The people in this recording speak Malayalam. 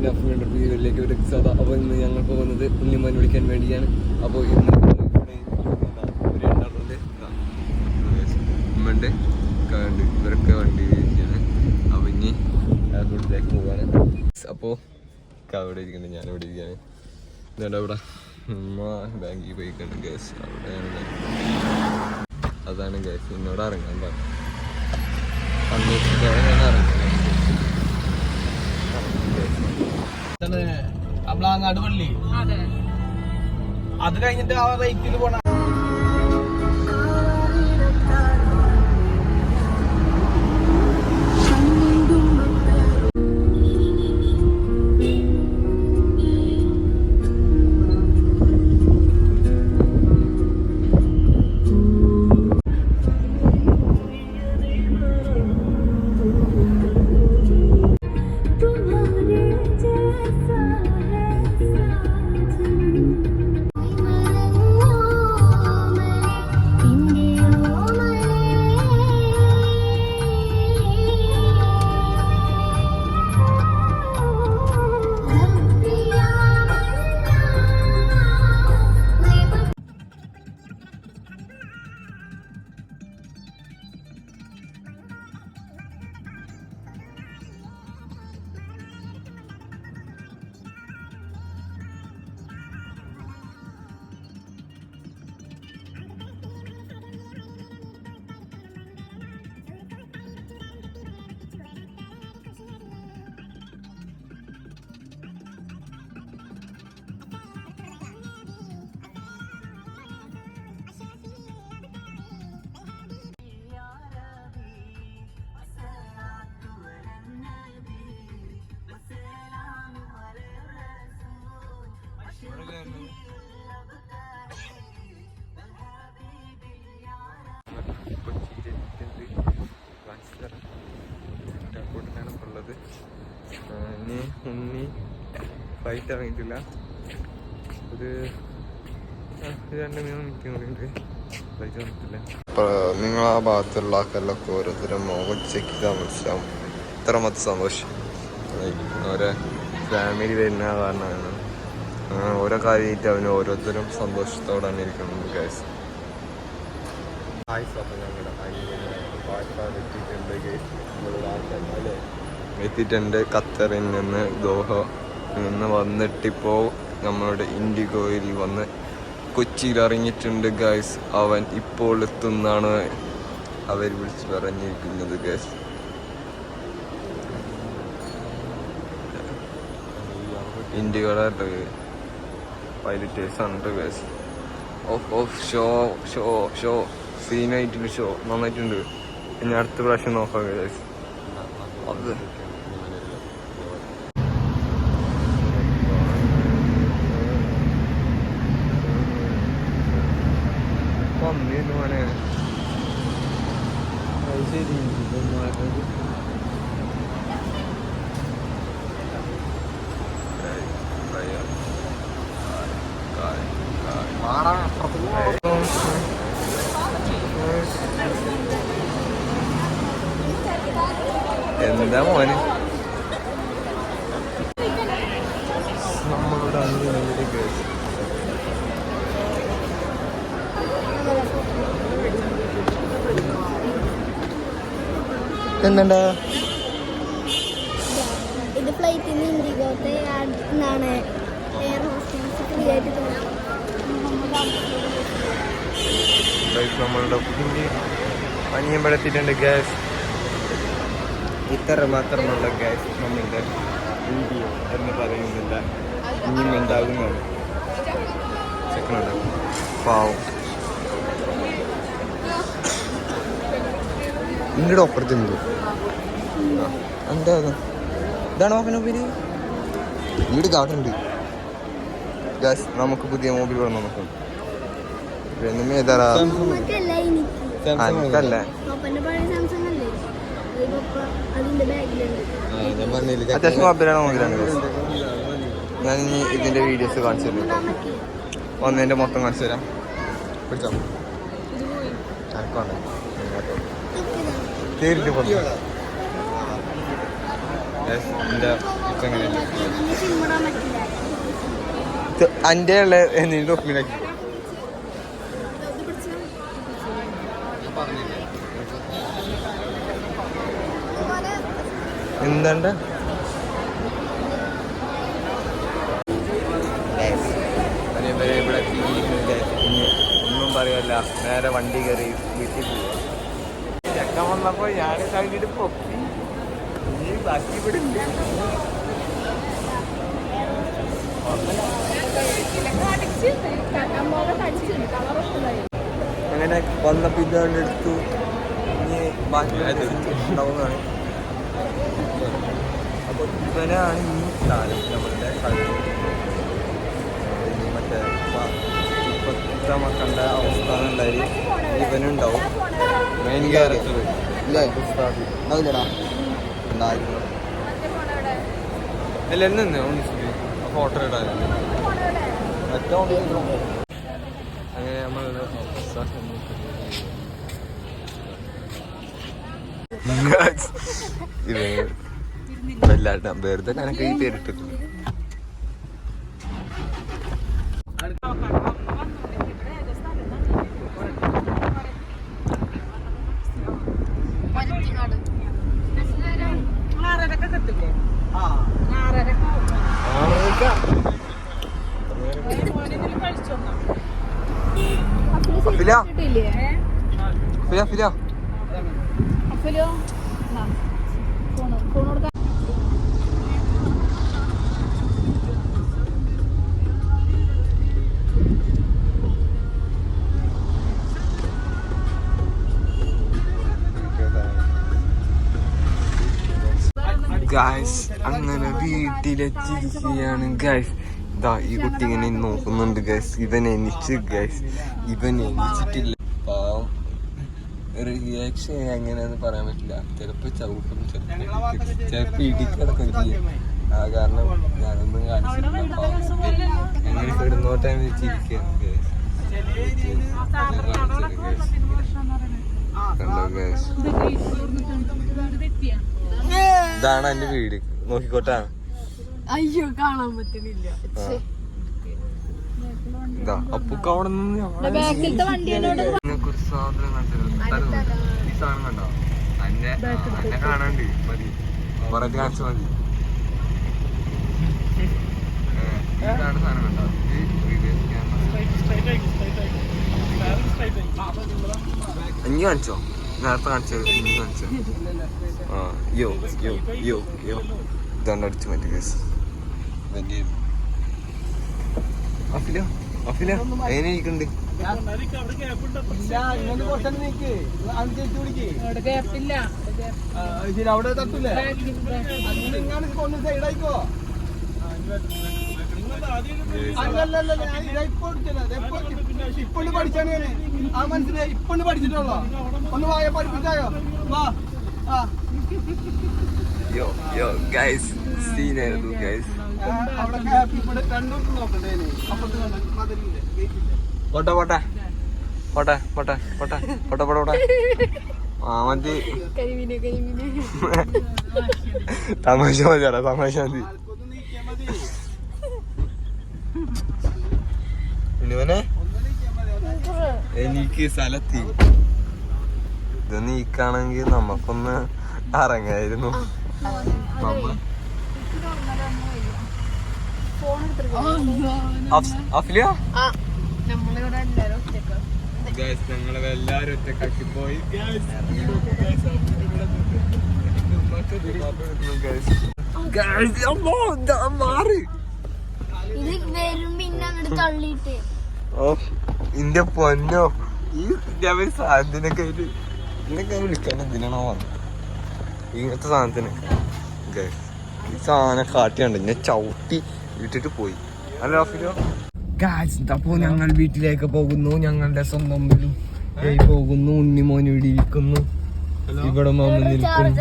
വീട്ടിലേക്ക് ഒരു സാധാ. അപ്പോൾ ഇന്ന് ഞങ്ങൾ പോകുന്നത് ഉണ്ണിമാൻ വിളിക്കാൻ വേണ്ടിയാണ്. അപ്പോൾ ഇന്ന് ഉമ്മണ്ട് കണ്ട് ഇവരൊക്കെ വണ്ടി ഇരിക്കുകയാണ്. അപ്പോൾ ഇനി എയർപോർട്ടിലേക്ക് പോവാണ്. അപ്പോൾ അവിടെ ഇരിക്കുന്നുണ്ട്, ഞാനിവിടെ ഇരിക്കുകയാണ്. എന്നിട്ട് അവിടെ ഉമ്മ ബാങ്കിൽ പോയിക്കണ്ട് ഗ്യാസ് അവിടെയാണ്. അതാണ് ഗ്യാസ് എന്നോട് ഇറങ്ങാൻ പറഞ്ഞു. അന്നേരത്തോടെ ഞാൻ ഇറങ്ങി. അമ്പളാങ്ങാട് പള്ളി അത് കഴിഞ്ഞിട്ട് ആ റൈറ്റിൽ പോണ എയർപോർട്ടിലാണ് ഉള്ളത്. ഇനി ഉണ്ണി ഫ്ലൈറ്റ് ഇറങ്ങിയിട്ടില്ല. ഒരു 2-3 മിനിറ്റ് കൂടി ഫ്ലൈറ്റ് വന്നിട്ടില്ല. നിങ്ങൾ ആ ഭാഗത്തുള്ള ആൾക്കാരിലൊക്കെ ഓരോരുത്തരും മുഖം ചെക്ക് ചെയ്താൽ മനസ്സിലാവും ഇത്രമത്ത് സന്തോഷം. ഓരോ ഫാമിലി വരുന്ന കാരണമാണ് ഓരോ കാര്യമായിട്ട് അവന് ഓരോരുത്തരും സന്തോഷത്തോടെ തന്നെ ഇരിക്കണം. ഗൈസ് എത്തിയിട്ടുണ്ട്. ഖത്തറിൽ നിന്ന് ദോഹ നിന്ന് വന്നിട്ടിപ്പോൾ നമ്മളുടെ ഇൻഡിഗോയിൽ വന്ന് കൊച്ചിയിൽ ഇറങ്ങിയിട്ടുണ്ട് ഗൈസ്. അവൻ ഇപ്പോൾ എത്തുന്നാണ് അവർ വിളിച്ച് പറഞ്ഞിരിക്കുന്നത് ഗൈസ്. ഇൻഡിഗോയുടെ പൈലറ്റേഴ്സാണ് ഗൈസ്. ഷോ സീനായിട്ടുണ്ട്. ഷോ നന്നായിട്ടുണ്ട്. ഇനി അടുത്ത പ്രാവശ്യം നോക്കാം ഗൈസ്. അത് മോനെ ശരി. എന്താ മോനെ നമ്മളുടെ എന്താ ഇത് ഫ്ലൈറ്റിൽ നിന്ന് ഇൻഡിഗോത്തെ എന്താണ് എയർ ഹോസ്റ്റസ് ഫ്രീ ആയിട്ട് നമ്മളുടെ പനിയമ്പഴത്തിട്ടുണ്ട് ഗ്യാസ്. ഇത്ര മാത്രമുള്ള ഗ്യാസ് നമ്മളുടെ ഇന്ത്യ എന്ന് പറയുന്നില്ല, ഇനിയും ഉണ്ടാകുന്നതാണ്. ചെക്കനുണ്ട് പാവം. ഇങ്ങോട്ട് ഒപ്പുറത്തുണ്ട്. എന്താ ഇതാണ് നോക്കണ ഇങ്ങോട്ട് കാട്ടുണ്ട് ഗ്യാസ്. നമുക്ക് പുതിയ മൊബൈൽ വേണം. നമുക്ക് എനിക്കല്ലേ അത്യാവശ്യം മൊബൈലാണ് മൊബൈലാണ്. ഞാൻ ഇനി ഇതിന്റെ വീഡിയോസ് കാണിച്ചു തരും. വന്നതിന്റെ മൊത്തം കാണിച്ചു തരാം. പിടിച്ചോ കേറിട്ട് പോകുന്നു. എൻ്റെ ഇപ്പം എങ്ങനെയാണ് ഇതൊന്നും ചിമ്മിടാൻ പറ്റില്ല. എൻ്റെ ഉള്ള എന്തെങ്കിലും ഒപ്പിലാക്കി എന്താണ്ട് ഇവിടെ ഒന്നും പറയല്ല. നേരെ വണ്ടി കയറി വീട്ടിൽ പോവുക. ചെക്കൻ വന്നപ്പോൾ ഞാൻ കഴിഞ്ഞിട്ട് പൊക്കി ഈ ബാക്കി ഇവിടെ ഇല്ല. അങ്ങനെ വന്നപ്പോൾ ഇതുകൊണ്ട് എടുത്തു. ഇനി ബാക്കി ഉണ്ടാവുന്നതാണ്. അപ്പോൾ ഇവനാണ് ഈ സ്ഥലം നമ്മളുടെ കളി. മറ്റേ ഇപ്പോഴത്തെ മക്കളുടെ അവസ്ഥ ഉണ്ടായി ഇവനുണ്ടാവും. മെയിൻ ക്യാരക്ടർ അല്ല എന്ന് ഫോട്ടോ ഇടാനല്ലേ അങ്ങനെ നമ്മൾ വല്ലാട്ട വെറുതെ കണക്ക് ഈ പേരിട്ടിട്ടുണ്ട്. ഗായ്സ് അങ്ങനെ വീട്ടിലെത്തിയിരിക്കുകയാണ് ഗായ്സ്. ഇതാ ഈ കുട്ടി ഇങ്ങനെ നോക്കുന്നുണ്ട് ഗായ്സ്. ഇവൻ എണിച്ചിട്ടില്ല. പാവം റിയാക്ഷൻ എങ്ങനെയാന്ന് പറയാൻ പറ്റില്ല. ചിലപ്പോൾ ചവിട്ടും, ചിലപ്പോൾ ഇടിക്കടക്കം ചെയ്യും. ആ കാരണം ഞാനൊന്നും കാണിച്ചിട്ടില്ല. എങ്ങനെ കിടന്നോട്ടെ വെച്ചിരിക്കുകയാണ് ഗായ്സ്. കണ്ടോ ഗായ്സ്, ഇതാണ് എന്റെ വീട്. നോക്കിക്കോട്ടാ. അയ്യോ കാണാൻ പറ്റുന്നില്ല. ഇതാ അപ്പൊക്കെ അവിടെ നിന്ന് ഒരു സാധനം കണ്ടിരുന്നു. ഈ സാധനം കണ്ടോ? എന്നെ കാണാണ്ട് മതി, പറഞ്ഞ് കാണിച്ചാൽ മതി. ഇതാണ് സാധനം കണ്ടോ? ഇനി കാണിച്ചോ? നേരത്തെ കാണിച്ചത് ഇനി കാണിച്ചോ? ആ യോ യോ യോ യോ ഇതാണ്ട് അടിച്ചു മാറ്റി കേസ്. അഫിലോ അഫില എങ്ങനെ ഇരിക്കുന്നുണ്ട്? അവിടെ തട്ടൂലേ? സൈഡായിക്കോ. ഇപ്പൊണ്ട് പഠിച്ചാണ് ഞാന്. ആ മനസ്സിലായി. ഇപ്പൊണ്ട് പഠിച്ചിട്ടുള്ളോ? ഒന്ന് വായ പഠിപ്പിച്ചായോ? വാ. യോ യോ ഗൈസ്, സീനായിരുന്നു ഗൈസ്. പോട്ടെ പോട്ടെ പോട്ടെ പോട്ടെ പോട്ടെ പോട്ടെ പോട്ടെ. ആ മതി, തമാശ മതിയാടാ, തമാശ മതി. ഇവനെ എനിക്ക് സ്ഥലത്തി ഇത് നീക്കാണെങ്കിൽ നമുക്കൊന്ന് ഇറങ്ങായിരുന്നു. ഞങ്ങളെല്ലാരും ഒറ്റക്കാക്കി പോയി. ഇന്റെ പൊന്നോ, ഈ സാധനത്തിനൊക്കെ ഇന്നൊക്കെ വിളിക്കാൻ എന്തിനാണോ വന്നത്? ഇങ്ങനത്തെ സാധനത്തിന് ഈ സാധനം കാട്ടിയുണ്ട് ഞാൻ ചവിട്ടി ഇട്ടിട്ട് പോയി. അല്ല അപ്പോ ഞങ്ങൾ വീട്ടിലേക്ക് പോകുന്നു. ഞങ്ങളുടെ സ്വന്തം പോകുന്നു. ഉണ്ണിമോൻ ഇവിടെ ഇരിക്കുന്നു. ഇവിടെ മാമ നിൽക്കുന്നു.